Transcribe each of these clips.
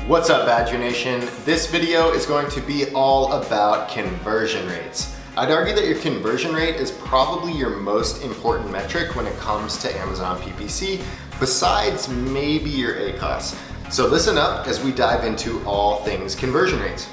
What's up, Badger Nation? This video is going to be all about conversion rates. I'd argue that your conversion rate is probably your most important metric when it comes to Amazon PPC, besides maybe your ACoS. So listen up as we dive into all things conversion rates.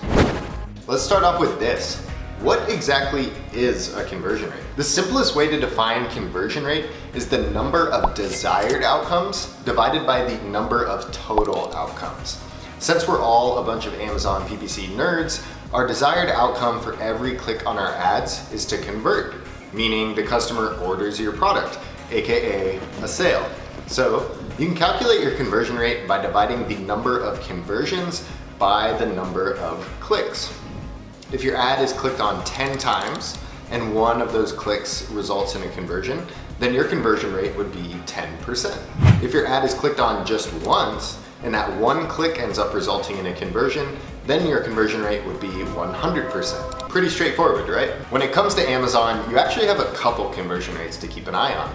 Let's start off with this. What exactly is a conversion rate? The simplest way to define conversion rate is the number of desired outcomes divided by the number of total outcomes. Since we're all a bunch of Amazon PPC nerds, our desired outcome for every click on our ads is to convert, meaning the customer orders your product, aka a sale. So you can calculate your conversion rate by dividing the number of conversions by the number of clicks. If your ad is clicked on 10 times and one of those clicks results in a conversion, then your conversion rate would be 10%. If your ad is clicked on just once and that one click ends up resulting in a conversion, then your conversion rate would be 100%. Pretty straightforward, right? When it comes to Amazon, you actually have a couple conversion rates to keep an eye on.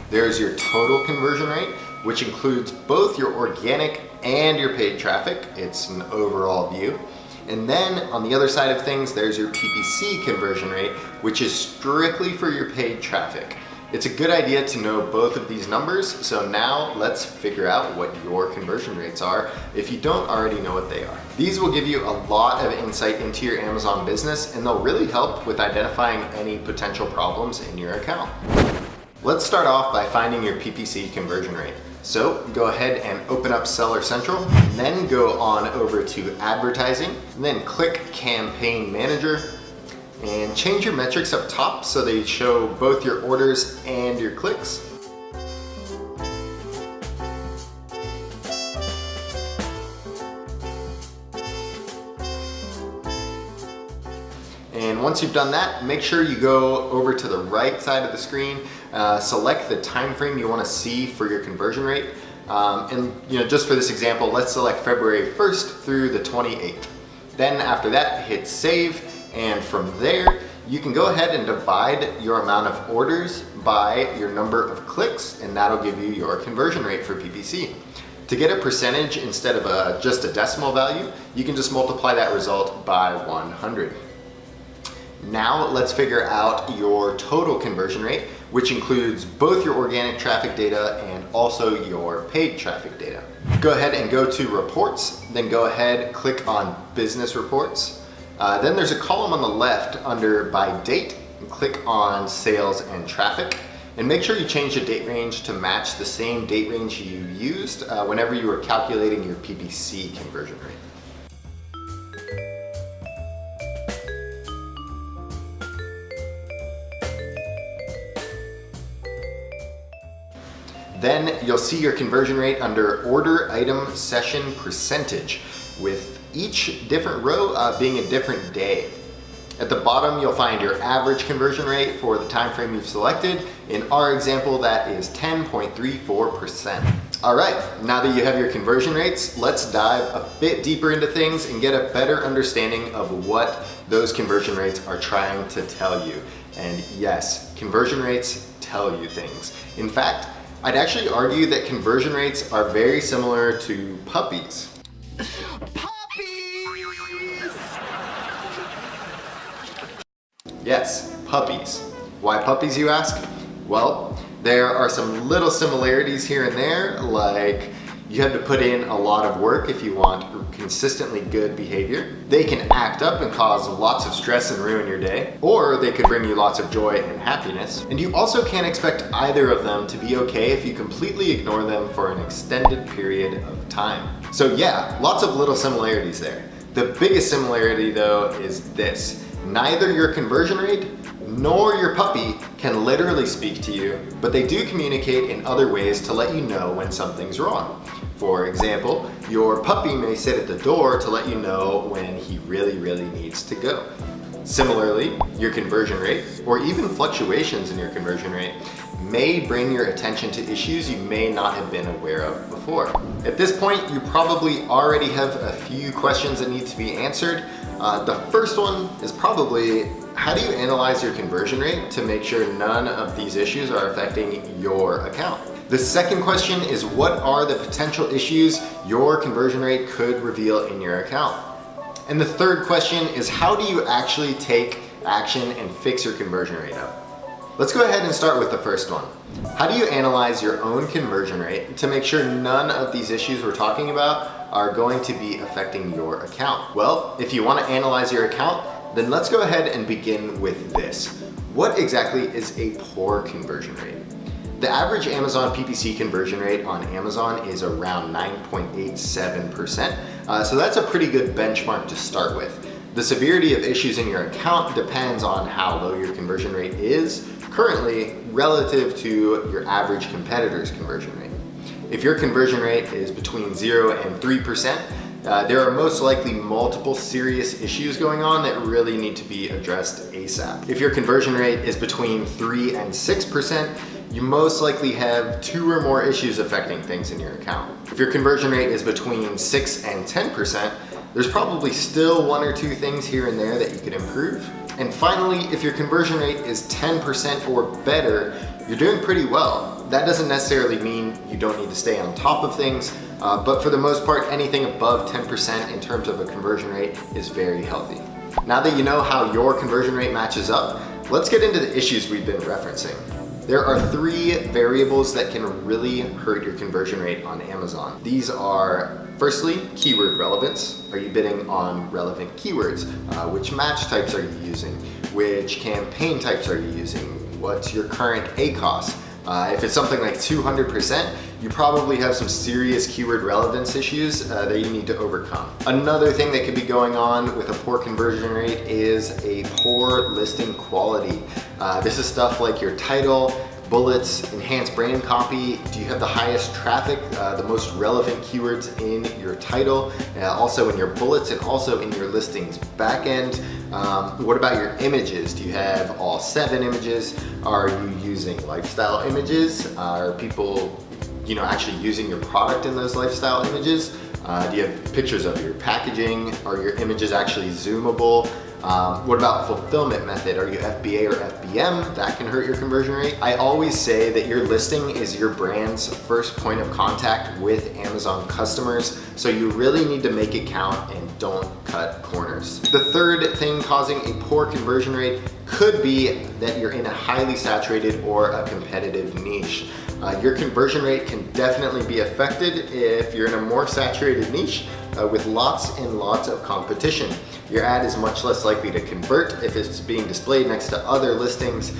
There's your total conversion rate, which includes both your organic and your paid traffic. It's an overall view. And then on the other side of things, there's your PPC conversion rate, which is strictly for your paid traffic. It's a good idea to know both of these numbers, so now let's figure out what your conversion rates are if you don't already know what they are. These will give you a lot of insight into your Amazon business, and they'll really help with identifying any potential problems in your account. Let's start off by finding your PPC conversion rate. So go ahead and open up Seller Central, and then go on over to Advertising, and then click Campaign Manager, and change your metrics up top so they show both your orders and your clicks. And once you've done that, make sure you go over to the right side of the screen, select the time frame you want to see for your conversion rate. Just for this example, let's select February 1st through the 28th. Then after that, hit save, and from there, you can go ahead and divide your amount of orders by your number of clicks, and that'll give you your conversion rate for PPC. To get a percentage instead of just a decimal value, you can just multiply that result by 100. Now let's figure out your total conversion rate, which includes both your organic traffic data and also your paid traffic data. Go ahead and go to Reports, then go ahead, click on Business Reports. Then there's a column on the left under By Date, and click on Sales and Traffic. And make sure you change the date range to match the same date range you used whenever you were calculating your PPC conversion rate. Then you'll see your conversion rate under Order Item Session Percentage, with each different row being a different day. At the bottom, you'll find your average conversion rate for the time frame you've selected. In our example, that is 10.34%. All right, now that you have your conversion rates, let's dive a bit deeper into things and get a better understanding of what those conversion rates are trying to tell you. And yes, conversion rates tell you things. In fact, I'd actually argue that conversion rates are very similar to puppies. Yes, puppies. Why puppies, you ask? Well, there are some little similarities here and there, like you have to put in a lot of work if you want consistently good behavior. They can act up and cause lots of stress and ruin your day, or they could bring you lots of joy and happiness. And you also can't expect either of them to be okay if you completely ignore them for an extended period of time. So yeah, lots of little similarities there. The biggest similarity though is this. Neither your conversion rate nor your puppy can literally speak to you, but they do communicate in other ways to let you know when something's wrong. For example, your puppy may sit at the door to let you know when he really needs to go. Similarly, your conversion rate, or even fluctuations in your conversion rate, may bring your attention to issues you may not have been aware of before. At this point, you probably already have a few questions that need to be answered. The first one is probably, how do you analyze your conversion rate to make sure none of these issues are affecting your account? The second question is, what are the potential issues your conversion rate could reveal in your account? And the third question is, how do you actually take action and fix your conversion rate up? Let's go ahead and start with the first one. How do you analyze your own conversion rate to make sure none of these issues we're talking about are going to be affecting your account? Well, if you want to analyze your account, then let's go ahead and begin with this. What exactly is a poor conversion rate? The average Amazon PPC conversion rate on Amazon is around 9.87%, so that's a pretty good benchmark to start with. The severity of issues in your account depends on how low your conversion rate is currently relative to your average competitor's conversion rate. If your conversion rate is between 0 and 3%, there are most likely multiple serious issues going on that really need to be addressed ASAP. If your conversion rate is between 3 and 6%, you most likely have 2 or more issues affecting things in your account. If your conversion rate is between 6 and 10%, there's probably still 1 or 2 things here and there that you could improve. And finally, if your conversion rate is 10% or better, you're doing pretty well. That doesn't necessarily mean you don't need to stay on top of things, but for the most part, anything above 10% in terms of a conversion rate is very healthy. Now that you know how your conversion rate matches up, let's get into the issues we've been referencing. There are 3 variables that can really hurt your conversion rate on Amazon. These are, firstly, keyword relevance. Are you bidding on relevant keywords? Which match types are you using? Which campaign types are you using? What's your current ACoS? If it's something like 200%, you probably have some serious keyword relevance issues that you need to overcome. Another thing that could be going on with a poor conversion rate is a poor listing quality. This is stuff like your title, bullets, enhanced brand copy. Do you have the highest traffic, the most relevant keywords in your title, also in your bullets, and also in your listings backend? What about your images? Do you have all 7 images? Are you using lifestyle images? Are people actually using your product in those lifestyle images? Do you have pictures of your packaging? Are your images actually zoomable? What about fulfillment method? Are you FBA or FBM? That can hurt your conversion rate. I always say that your listing is your brand's first point of contact with Amazon customers, so you really need to make it count and don't cut corners. The third thing causing a poor conversion rate could be that you're in a highly saturated or a competitive niche. Your conversion rate can definitely be affected if you're in a more saturated niche with lots and lots of competition. Your ad is much less likely to convert if it's being displayed next to other listings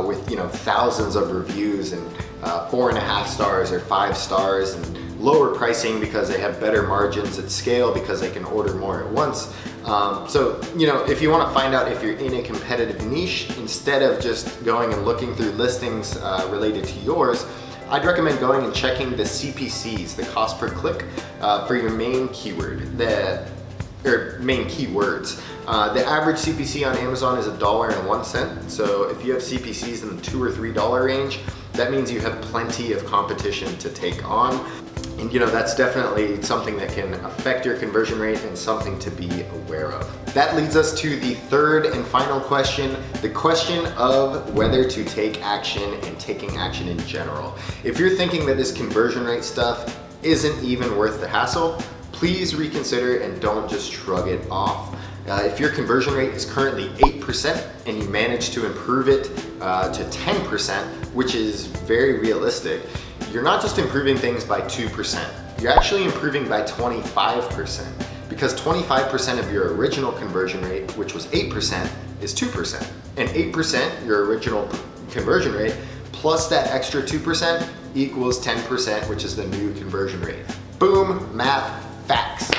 with thousands of reviews and 4.5 stars or 5 stars and lower pricing because they have better margins at scale because they can order more at once. So if you want to find out if you're in a competitive niche, instead of just going and looking through listings related to yours, I'd recommend going and checking the CPCs, the cost per click, for your main keyword, main keywords. The average CPC on Amazon is $1.01. So if you have CPCs in the $2 or $3 range, that means you have plenty of competition to take on. And that's definitely something that can affect your conversion rate and something to be aware of. That leads us to the third and final question, the question of whether to take action and taking action in general. If you're thinking that this conversion rate stuff isn't even worth the hassle, please reconsider and don't just shrug it off. If your conversion rate is currently 8% and you manage to improve it to 10%, which is very realistic, you're not just improving things by 2%, you're actually improving by 25%, because 25% of your original conversion rate, which was 8%, is 2%. And 8%, your original conversion rate, plus that extra 2% equals 10%, which is the new conversion rate. Boom, math, facts.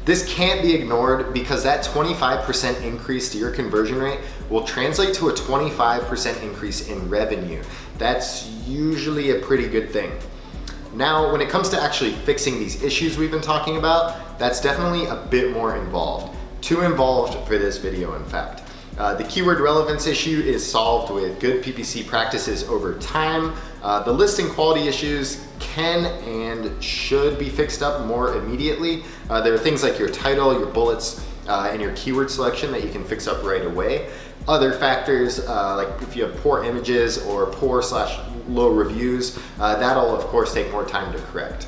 This can't be ignored because that 25% increase to your conversion rate will translate to a 25% increase in revenue. That's usually a pretty good thing. Now, when it comes to actually fixing these issues we've been talking about, that's definitely a bit more involved. Too involved for this video, in fact. The keyword relevance issue is solved with good PPC practices over time. The listing quality issues can and should be fixed up more immediately. There are things like your title, your bullets, and your keyword selection that you can fix up right away. other factors, like if you have poor images or poor/low reviews, that'll of course take more time to correct.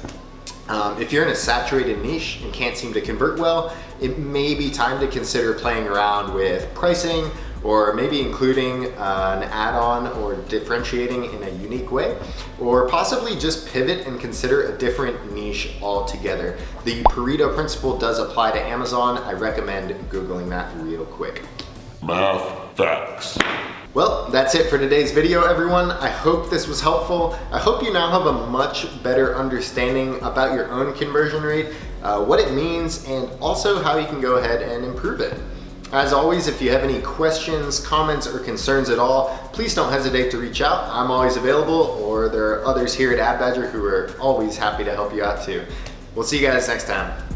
If you're in a saturated niche and can't seem to convert well, it may be time to consider playing around with pricing, or maybe including an add-on or differentiating in a unique way, or possibly just pivot and consider a different niche altogether. The Pareto principle does apply to Amazon. I recommend Googling that real quick. Math facts. Well, that's it for today's video, everyone. I hope this was helpful. I hope you now have a much better understanding about your own conversion rate, what it means, and also how you can go ahead and improve it. As always, if you have any questions, comments, or concerns at all, please don't hesitate to reach out. I'm always available, or there are others here at AdBadger who are always happy to help you out too. We'll see you guys next time.